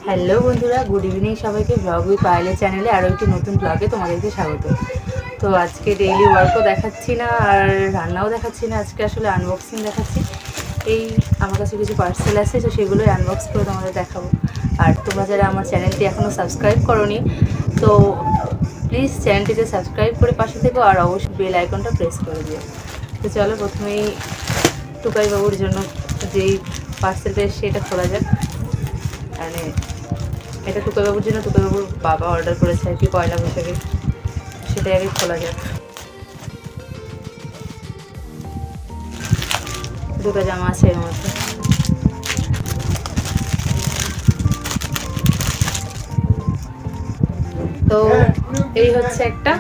Hello বন্ধুরা, good evening সবাইকে। Blog with পায়েলের চ্যানেলে আরও একটি নতুন ব্লগে তোমাদেরকে স্বাগত। তো আজকে ডেইলি ওয়ার্কও দেখাচ্ছি না আর রান্নাও দেখাচ্ছি না, আজকে আসলে আনবক্সিং দেখাচ্ছি। এই আমার কাছে কিছু পার্সেল আছে, তো সেগুলোই আনবক্স করে তোমাদের দেখাবো। আর তোমরা যারা আমার চ্যানেলটি এখনও সাবস্ক্রাইব করোনি, তো প্লিজ চ্যানেলটিতে সাবস্ক্রাইব করে পাশে থেকো আর অবশ্যই বেল আইকনটা প্রেস করে দিও। তো চলো প্রথমেই টুকাই বাবুর জন্য যেই পার্সেলটা সেটা খোলা যাক। মানে এটা টুকাইবাবুর জন্য টুকাইবাবুর বাবা অর্ডার করেছে আর কি, পয়লা বৈশাখে। সেটাই আগে খোলা যাক। দুটো জামা আছে এর মধ্যে। তো এই হচ্ছে একটা,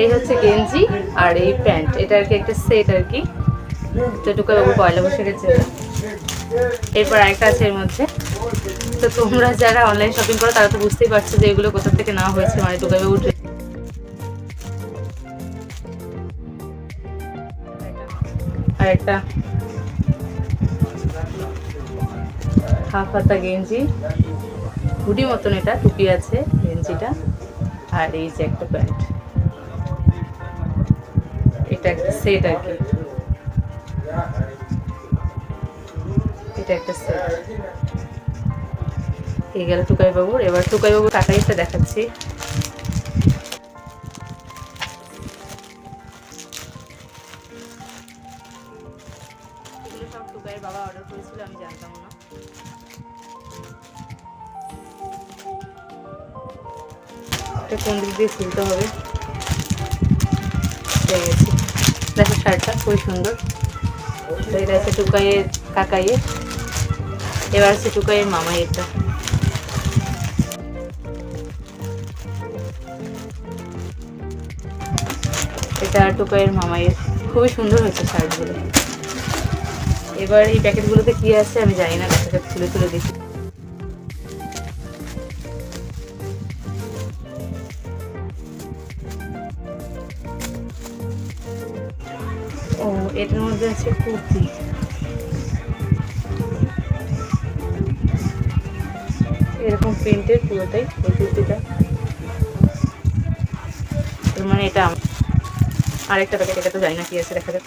এই হচ্ছে গেঞ্জি আর এই প্যান্ট, এটা আর কি একটা সেট আর কি। তো টুকাইবাবু পয়লা বৈশাখের জন্য। এরপর আরেকটা আছে এর মধ্যে। তো তোমরা যারা অনলাইন শপিং করো তারা তো বুঝতেই পারছো যে এগুলো কোথা থেকে নেওয়া হয়েছে। মানে টুকাইবাবু আর একটা হাফ হাতা গেঞ্জি, হুডি মতন, এটা টুপি আছে গেঞ্জিটা। আর এই যে একটা প্যান্ট, এটা একটা সেট আর কি। এটা একটা সেট। এই গেল টুকাইবাবুর। এবার টুকাইবাবুর কাকাইটা দেখাচ্ছি। এগুলো সব টুকাইয়ের বাবা অর্ডার করেছিল, আমি জানতাম না। এটা কোন দিক দিয়ে খুলতে হবে গেছি। দেখো শার্টটা খুবই সুন্দর। এটা আছে টুকাইয়ের কাকাইয়ের। এবার আছে টুকাইয়ের মামাইয়েরটা। এটা টুকাইয়ের মামাইয়ের। খুবই সুন্দর হয়েছে শার্টগুলো। এবার এই প্যাকেটগুলোতে কি আছে আমি জানি না, দেখা যাক, তুলে তুলে দেখি। ও, এটার মধ্যে আছে কুর্তি। এরকম প্রিন্টের পুরোটাই এই কুর্তিটা। মানে এটা আরেকটা প্যাকেট, এটা তো জানি না কি আছে, দেখা যাক।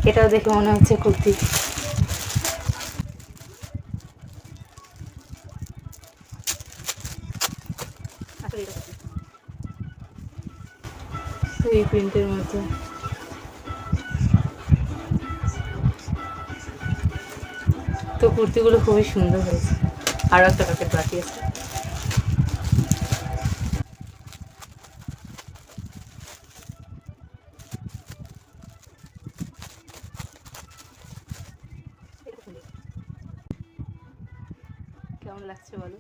এটাও দেখে মনে হচ্ছে কুর্তি। এই প্রিন্টের মধ্যে তো কুর্তিগুলো খুবই সুন্দর হয়েছে। আরও একটা প্যাকেট বাকি আছে। কেমন লাগছে বলো?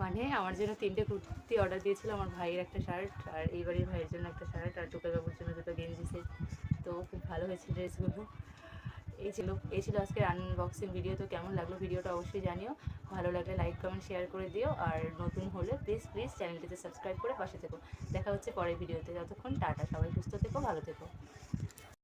মানে আমার জন্য 3টে কুর্তি অর্ডার দিয়েছিল, আমার ভাইয়ের একটা শার্ট, আর এই বাড়ির ভাইয়ের জন্য একটা শার্ট, আর টুকাইবাবুর জন্য দুটো গেঞ্জি সেট। তো খুব ভালো হয়েছে ড্রেসগুলো। এই ছিল আজকের আনবক্সিং ভিডিও। তো কেমন লাগলো ভিডিওটা অবশ্যই জানিও। ভালো লাগলে লাইক কমেন্ট শেয়ার করে দিও, আর নতুন হলে প্লিজ চ্যানেলটিতে সাবস্ক্রাইব করে পাশে থেকো। দেখা হচ্ছে পরের ভিডিওতে। যতক্ষণ টাটা, সবাই সুস্থ থেকো, ভালো থেকো।